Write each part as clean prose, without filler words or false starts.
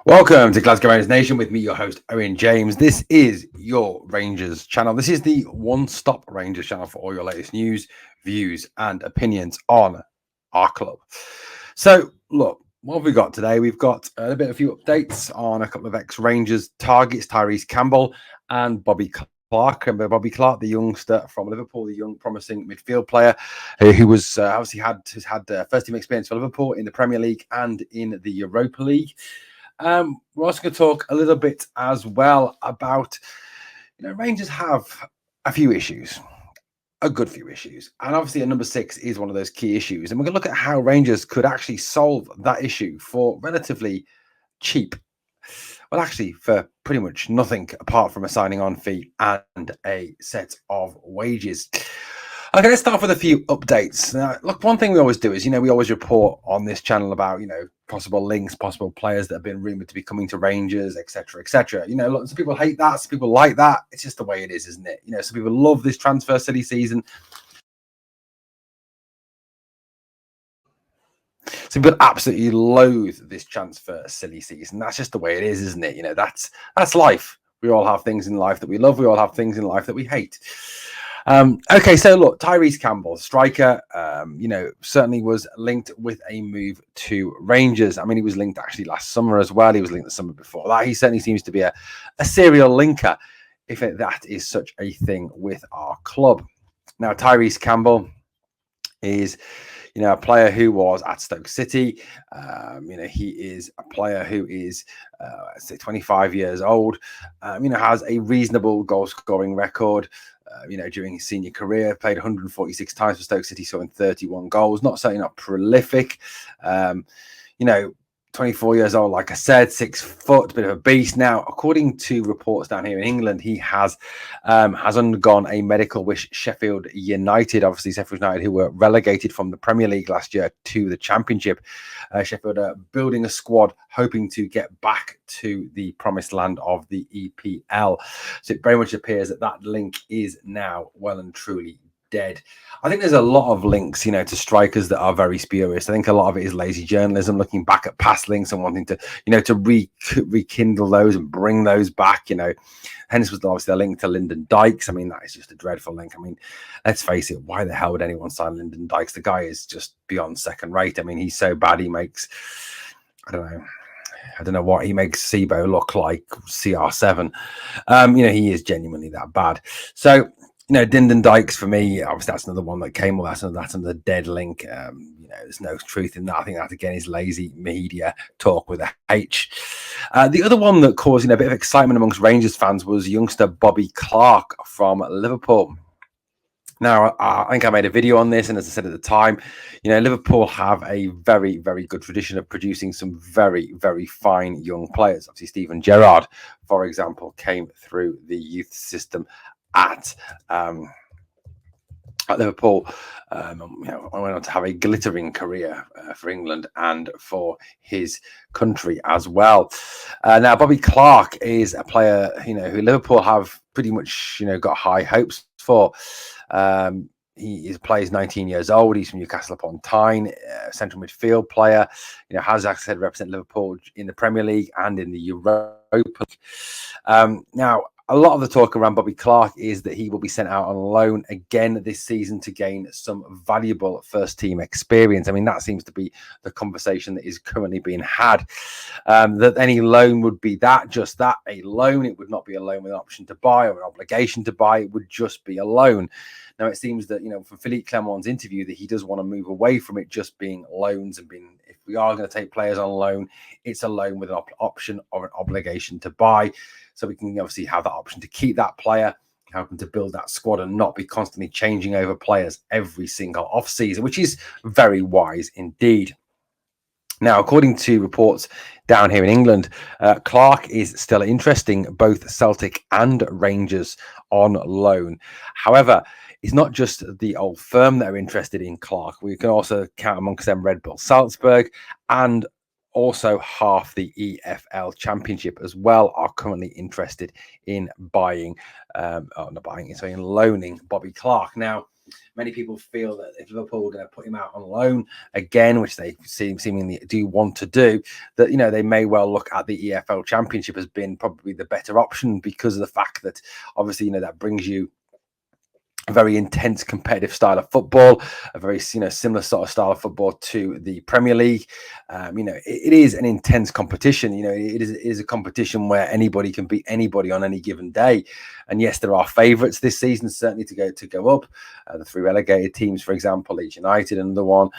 Welcome to Glasgow Rangers Nation with me, your host, Owen James. This is your Rangers channel. This is the one-stop Rangers channel for all your latest news, views, and opinions on our club. So, look, what have we got today? We've got a few updates on a couple of ex-Rangers targets, Tyrese Campbell and Bobby Clark. Remember Bobby Clark, the youngster from Liverpool, the young promising midfield player who was obviously has had first team experience for Liverpool in the Premier League and in the Europa League. We're also going to talk a little bit as well about, Rangers have a few issues, a good few issues. And obviously, a number 6 is one of those key issues. And we're going to look at how Rangers could actually solve that issue for relatively cheap. Well, actually, for pretty much nothing apart from a signing on fee and a set of wages. Okay, let's start with a few updates. Now, look, one thing we always do is, we always report on this channel about, possible links, possible players that have been rumored to be coming to Rangers, etc., etc. Look, some people hate that, some people like that. It's just the way it is, isn't it? Some people love this transfer city season. Some people absolutely loathe this transfer silly season. That's just the way it is, isn't it? That's life. We all have things in life that we love. We all have things in life that we hate. Okay, so look, Tyrese Campbell, striker, certainly was linked with a move to Rangers. I mean, he was linked actually last summer as well. He was linked the summer before that. He certainly seems to be a serial linker, if that is such a thing with our club. Now, Tyrese Campbell is, a player who was at Stoke City. He is a player who is, 25 years old, has a reasonable goal scoring record. During his senior career, played 146 times for Stoke City, scoring 31 goals. Certainly not prolific. 24 years old, like I said, 6 foot, bit of a beast. Now, according to reports down here in England, he has undergone a medical with Sheffield United. Obviously, Sheffield United, who were relegated from the Premier League last year to the Championship. Sheffield are building a squad, hoping to get back to the promised land of the EPL. So it very much appears that link is now well and truly dead. I think there's a lot of links, to strikers that are very spurious. I think a lot of it is lazy journalism, looking back at past links and wanting to, to rekindle those and bring those back. Hence was obviously a link to Lyndon Dykes. I mean, that is just a dreadful link. I mean, let's face it, why the hell would anyone sign Lyndon Dykes? The guy is just beyond second rate. I mean, he's so bad, he makes, I don't know what he makes SIBO look like, CR7. He is genuinely that bad. So, Lyndon Dykes for me, obviously that's another one that came. Well, that's another dead link. There's no truth in that. I think that again is lazy media talk with a H. The other one that caused a bit of excitement amongst Rangers fans was youngster Bobby Clark from Liverpool. Now, I think I made a video on this, and as I said at the time, Liverpool have a very, very good tradition of producing some very, very fine young players. Obviously, Steven Gerrard, for example, came through the youth system at Liverpool. I went on to have a glittering career for England and for his country as well. Now, Bobby Clark is a player, who Liverpool have pretty much, got high hopes for. He plays 19 years old. He's from Newcastle upon Tyne, central midfield player. Has, as I said, represented Liverpool in the Premier League and in the Europa League. Now, a lot of the talk around Bobby Clark is that he will be sent out on loan again this season to gain some valuable first-team experience. I mean, that seems to be the conversation that is currently being had. That any loan would be just that, a loan. It would not be a loan with an option to buy or an obligation to buy. It would just be a loan. Now, it seems that, from Philippe Clermont's interview, that he does want to move away from it just being loans and being, if we are going to take players on loan, it's a loan with an option or an obligation to buy. So we can obviously have that option to keep that player, help them to build that squad and not be constantly changing over players every single off-season, which is very wise indeed. Now, according to reports down here in England, Clark is still interesting both Celtic and Rangers on loan. However, it's not just the old firm that are interested in Clark. We can also count amongst them Red Bull Salzburg and also half the EFL Championship as well are currently interested in buying, in loaning Bobby Clark. Now, Many people feel that if Liverpool are going to put him out on loan again, which they seemingly do want to do, that they may well look at the EFL Championship as being probably the better option, because of the fact that obviously that brings you a very intense competitive style of football, a very similar sort of style of football to the Premier League. It is an intense competition. It is a competition where anybody can beat anybody on any given day. And yes, there are favourites this season certainly to go up. The 3 relegated teams, for example, Leeds United, another one.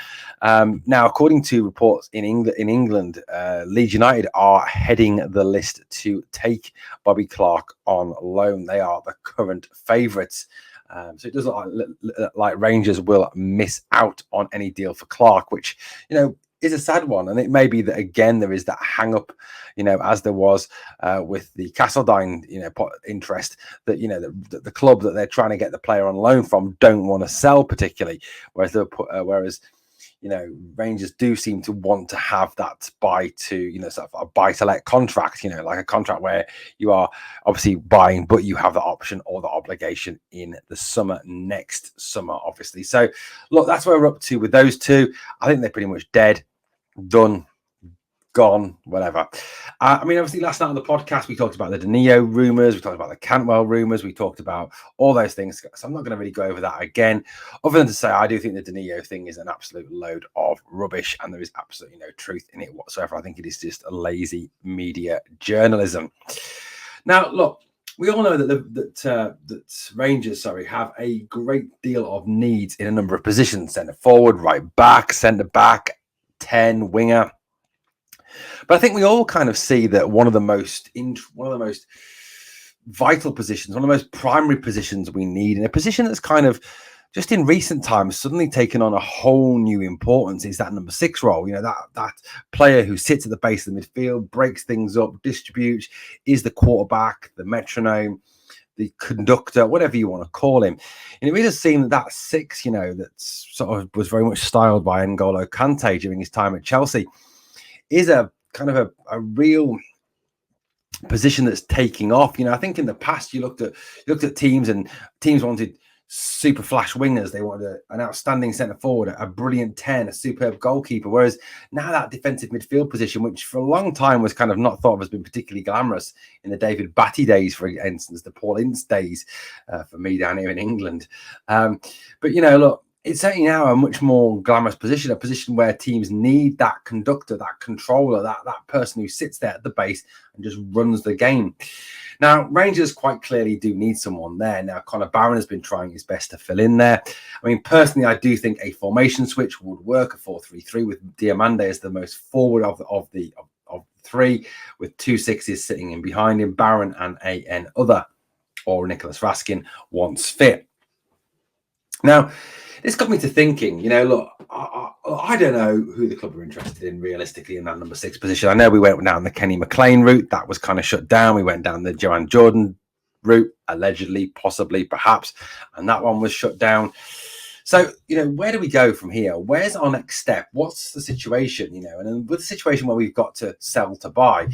Now, according to reports in England, Leeds United are heading the list to take Bobby Clark on loan. They are the current favourites. So it does look like Rangers will miss out on any deal for Clark, which, is a sad one. And it may be that, again, there is that hang up, as there was with the Castledine, interest, that, the club that they're trying to get the player on loan from don't want to sell particularly. Whereas Rangers do seem to want to have that sort of a buy to let contract, like a contract where you are obviously buying, but you have the option or the obligation in the next summer, obviously. So look, that's where we're up to with those two. I think they're pretty much dead, done, gone, whatever. Obviously last night on the podcast, we talked about the Danilo rumours, we talked about the Cantwell rumours, we talked about all those things. So I'm not going to really go over that again, other than to say I do think the Danilo thing is an absolute load of rubbish, and there is absolutely no truth in it whatsoever. I think it is just a lazy media journalism. Now, look, we all know that Rangers, have a great deal of needs in a number of positions: centre forward, right back, centre back, 10, winger. But I think we all kind of see that one of the most vital positions, one of the most primary positions we need, in a position that's kind of just in recent times suddenly taken on a whole new importance, is that number 6 role. That player who sits at the base of the midfield, breaks things up, distributes, is the quarterback, the metronome, the conductor, whatever you want to call him. And it really does seem that 6, that sort of was very much styled by N'Golo Kante during his time at Chelsea, is a kind of a real position that's taking off. I think in the past you looked at teams, and teams wanted super flash wingers. They wanted an outstanding centre forward, a brilliant 10, a superb goalkeeper. Whereas now that defensive midfield position, which for a long time was kind of not thought of as being particularly glamorous in the David Batty days, for instance, the Paul Ince days for me down here in England. But look, it's certainly now a much more glamorous position, a position where teams need that conductor, that controller, that person who sits there at the base and just runs the game. Now, Rangers quite clearly do need someone there. Now, Connor Barron has been trying his best to fill in there. Personally, I do think a formation switch would work, a 4-3-3 with Diamande as the most forward of the 3, with 2 6s sitting in behind him, Barron and an other, or Nicholas Raskin once fit. Now, this got me to thinking, look, I don't know who the club are interested in realistically in that number 6 position. I know we went down the Kenny McLean route. That was kind of shut down. We went down the Joanne Jordan route, allegedly, possibly, perhaps, and that one was shut down. So, where do we go from here? Where's our next step? What's the situation, and then with the situation where we've got to sell to buy,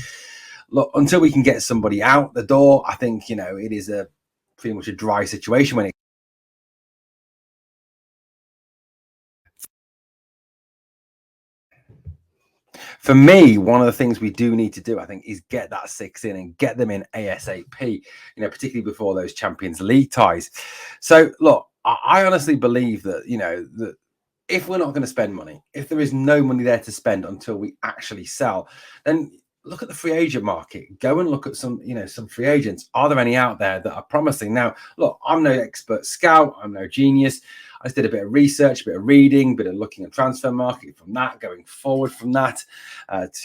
look, until we can get somebody out the door, I think, it is a pretty much a dry situation when it for me, one of the things we do need to do, I think, is get that 6 in and get them in ASAP, particularly before those Champions League ties. So, look, I honestly believe that, that if we're not going to spend money, if there is no money there to spend until we actually sell, then look at the free agent market. Go and look at some free agents. Are there any out there that are promising? Now, look, I'm no expert scout. I'm no genius. I just did a bit of research, a bit of reading, a bit of looking at transfer market from that, going forward from that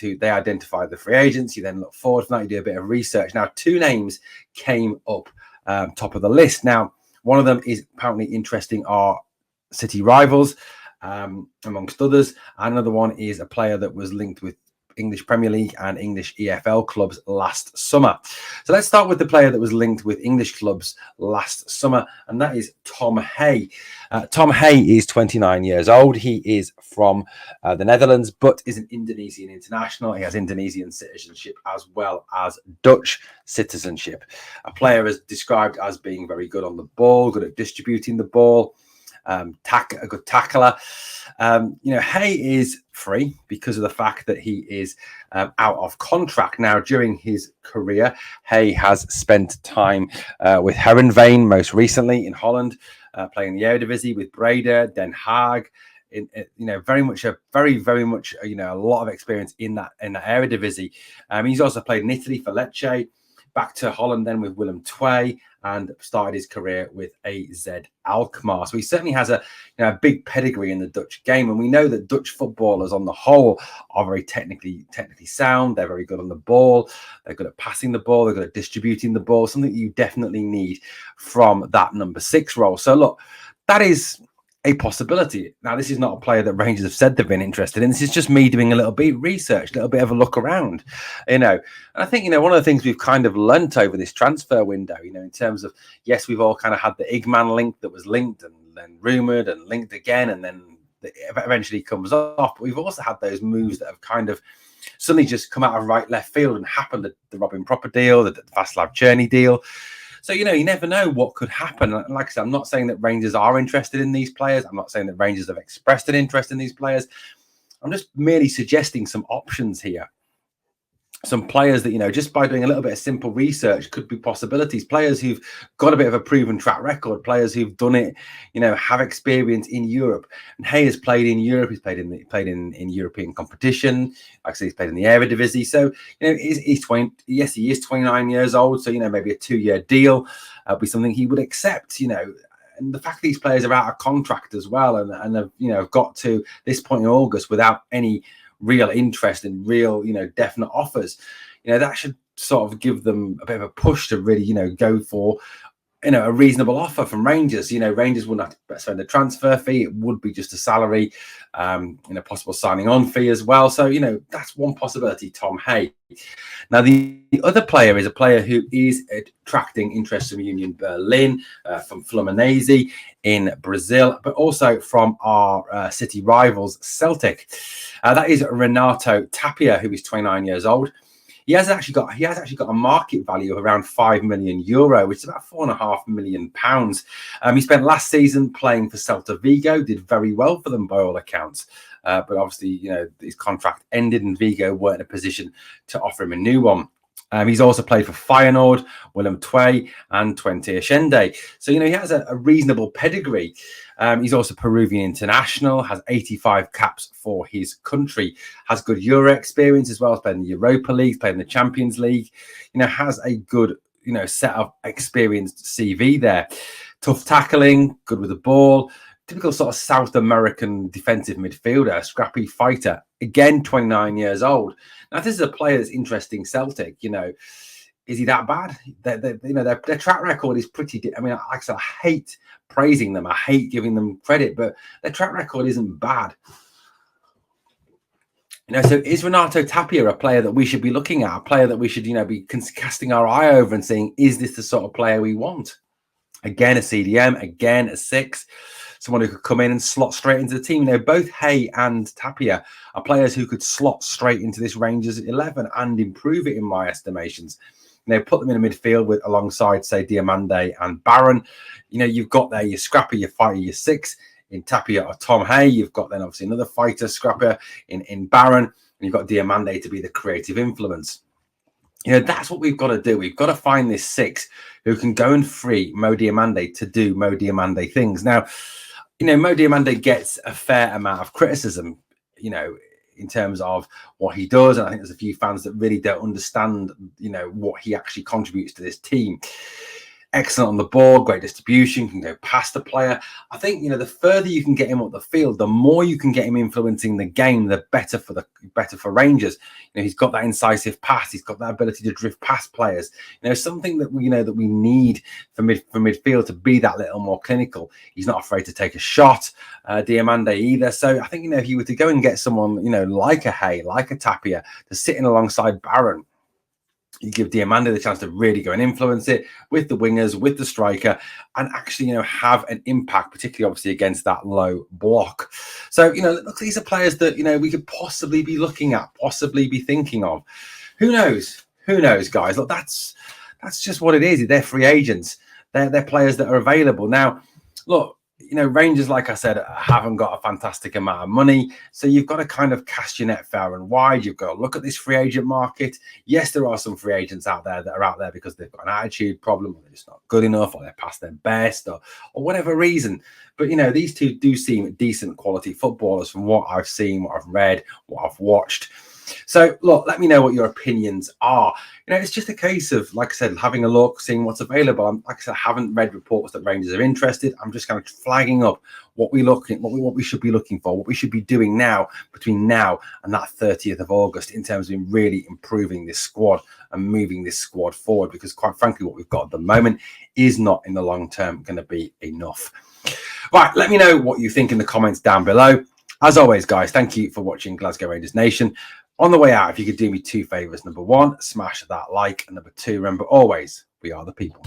they identify the free agents. You then look forward from that, you do a bit of research. Now, 2 names came up top of the list. Now, one of them is apparently interesting, are City rivals, amongst others. Another one is a player that was linked with English Premier League and English EFL clubs last summer. So let's start with the player that was linked with English clubs last summer, and that is Tom Hay. Tom Hay is 29 years old. He is from the Netherlands, but is an Indonesian international. He has Indonesian citizenship as well as Dutch citizenship. A player is described as being very good on the ball, good at distributing the ball. a good tackler. Hay is free because of the fact that he is out of contract now. During his career, Hay has spent time with Heerenveen, most recently in Holland, playing the Eredivisie with Breda, Den Haag. Very much a lot of experience in that Eredivisie. He's also played in Italy for Lecce, back to Holland then with Willem II, and started his career with AZ Alkmaar. So he certainly has a big pedigree in the Dutch game, and we know that Dutch footballers on the whole are very technically sound. They're very good on the ball. They're good at passing the ball. They're good at distributing the ball. Something you definitely need from that number 6 role. So look, that is a possibility. Now, this is not a player that Rangers have said they've been interested in. This is just me doing a little bit of research, a little bit of a look around, And I think, one of the things we've kind of learnt over this transfer window, in terms of, yes, we've all kind of had the Igman link that was linked and then rumoured and linked again, and then it eventually comes off. But we've also had those moves that have kind of suddenly just come out of right left field and happened. The Robin Proper deal, the Václav Černý deal. So, you never know what could happen. Like I said, I'm not saying that Rangers are interested in these players. I'm not saying that Rangers have expressed an interest in these players. I'm just merely suggesting some options here. Some players that, just by doing a little bit of simple research could be possibilities. Players who've got a bit of a proven track record, players who've done it, have experience in Europe. And Hay has played in Europe. He's played in European competition. Like I said, he's played in the Eredivisie. So, he's 20. Yes, he is 29 years old. So, maybe a 2-year deal would be something he would accept, And the fact that these players are out of contract as well and have got to this point in August without any real interest in real, definite offers, that should sort of give them a bit of a push to really, go for, a reasonable offer from Rangers. Rangers wouldn't have to spend a transfer fee. It would be just a salary, possible signing on fee as well. So, that's one possibility, Tom Hay. Now, the other player is a player who is attracting interest from Union Berlin, from Fluminense in Brazil, but also from our city rivals, Celtic. That is Renato Tapia, who is 29 years old. He has actually got a market value of around €5 million, which is about £4.5 million. He spent last season playing for Celta Vigo, did very well for them by all accounts. But obviously, his contract ended and Vigo weren't in a position to offer him a new one. He's also played for Feyenoord, Willem II, and Twente Ascende. So, he has a reasonable pedigree. He's also Peruvian international, has 85 caps for his country, has good Euro experience as well, has played in the Europa League, played in the Champions League, has a good, set of experienced CV there. Tough tackling, good with the ball, typical sort of South American defensive midfielder, scrappy fighter, again, 29 years old. Now, if this is a player that's interesting Celtic, is he that bad? Their track record is pretty. I mean, like I said, I hate praising them. I hate giving them credit, but their track record isn't bad. So is Renato Tapia a player that we should be looking at, a player that we should, be casting our eye over and saying, is this the sort of player we want? Again, a CDM, again, a 6. Someone who could come in and slot straight into the team. Both Hay and Tapia are players who could slot straight into this Rangers 11 and improve it in my estimations. Put them in a midfield alongside, say, Diamande and Barron. You've got there your scrapper, your fighter, your 6 in Tapia or Tom Hay. You've got then obviously another fighter, scrapper in Barron, and you've got Diamande to be the creative influence. That's what we've got to do. We've got to find this 6 who can go and free Mo Diamande to do Mo Diamande things. Now, Mo Diamande gets a fair amount of criticism, in terms of what he does. And I think there's a few fans that really don't understand, what he actually contributes to this team. Excellent on the ball, great distribution, can go past the player. I think, the further you can get him up the field, the more you can get him influencing the game, the better for Rangers. He's got that incisive pass, he's got that ability to drift past players. Something that we that we need for midfield to be that little more clinical. He's not afraid to take a shot, Diamande either. So I think, if you were to go and get someone, like a Hay, like a Tapia, to sit in alongside Barron, you give Diamande the chance to really go and influence it with the wingers, with the striker, and actually, have an impact, particularly obviously against that low block. So, look, these are players that, we could possibly be looking at, possibly be thinking of. Who knows? Who knows, guys? Look, that's just what it is. They're free agents. They're players that are available. Now, look, you know, Rangers, like I said, haven't got a fantastic amount of money. So you've got to kind of cast your net far and wide. You've got to look at this free agent market. Yes, there are some free agents out there that are out there because they've got an attitude problem, or they're just not good enough, or they're past their best, or whatever reason. But, you know, these two do seem decent quality footballers from what I've seen, what I've read, what I've watched. So, look, let me know what your opinions are. You know, it's just a case of, like I said, having a look, seeing what's available. Like I said, I haven't read reports that Rangers are interested. I'm just kind of flagging up what we should be looking for, what we should be doing now between now and that 30th of August in terms of really improving this squad and moving this squad forward. Because quite frankly, what we've got at the moment is not in the long term going to be enough. Right, let me know what you think in the comments down below. As always, guys, thank you for watching Glasgow Rangers Nation. On the way out, if you could do me two favours. Number one, smash that like. And number two, remember always, we are the people.